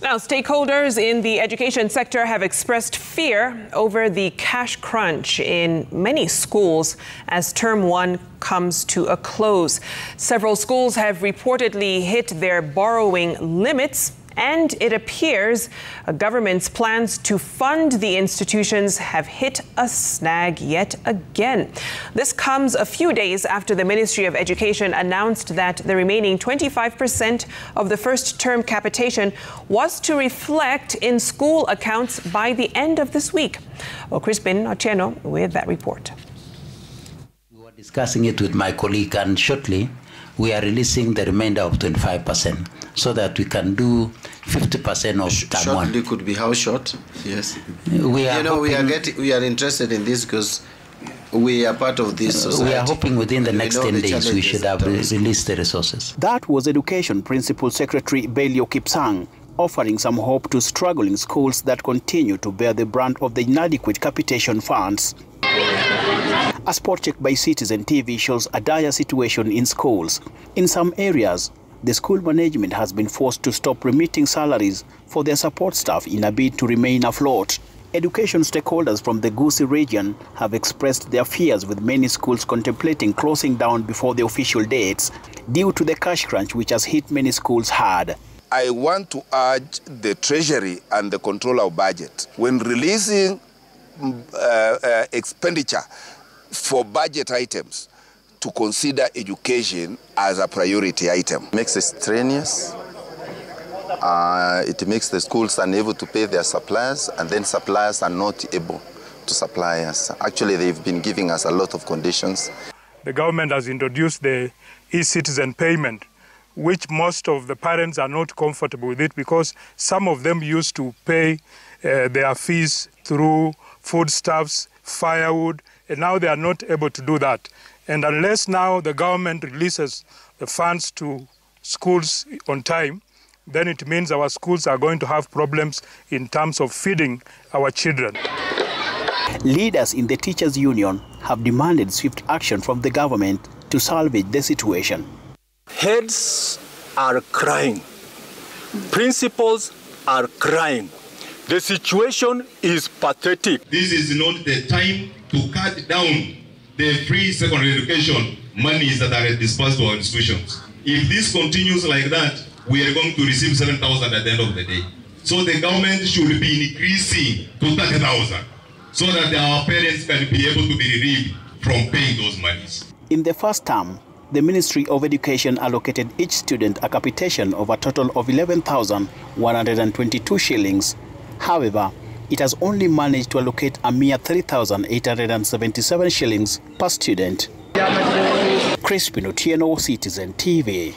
Now, stakeholders in the education sector have expressed fear over the cash crunch in many schools as Term 1 comes to a close. Several schools have reportedly hit their borrowing limits, and it appears a government's plans to fund the institutions have hit a snag yet again. This comes a few days after the Ministry of Education announced that the remaining 25% of the first term capitation was to reflect in school accounts by the end of this week. Well, Crispin Otieno with that report. We were discussing it with my colleague, and shortly we are releasing the remainder of 25% so that we can do 50% of Term 1. Shortly could be how short? Yes. We are interested in this because we are part of this society. We are hoping within the next 10 days we should have released the resources. That was Education Principal Secretary Belio Kipsang offering some hope to struggling schools that continue to bear the brunt of the inadequate capitation funds. A spot check by Citizen TV shows a dire situation in schools. In some areas, the school management has been forced to stop remitting salaries for their support staff in a bid to remain afloat. Education stakeholders from the Gusii region have expressed their fears, with many schools contemplating closing down before the official dates due to the cash crunch which has hit many schools hard. I want to urge the Treasury and the Controller of Budget, when releasing expenditure for budget items, to consider education as a priority item. It makes it strenuous. It makes the schools unable to pay their suppliers, and then suppliers are not able to supply us. Actually, they've been giving us a lot of conditions. The government has introduced the e-citizen payment, which most of the parents are not comfortable with it because some of them used to pay their fees through foodstuffs, firewood, and now they are not able to do that. And unless now the government releases the funds to schools on time, then it means our schools are going to have problems in terms of feeding our children. Leaders in the teachers' union have demanded swift action from the government to salvage the situation. Heads are crying. Principals are crying. The situation is pathetic. This is not the time to cut down the free secondary education monies that are dispersed to our institutions. If this continues like that, we are going to receive 7,000 at the end of the day. So the government should be increasing to 30,000 so that our parents can be able to be relieved from paying those monies. In the first term, the Ministry of Education allocated each student a capitation of a total of 11,122 shillings. However, it has only managed to allocate a mere 3,877 shillings per student. Crispin Otieno, Citizen TV.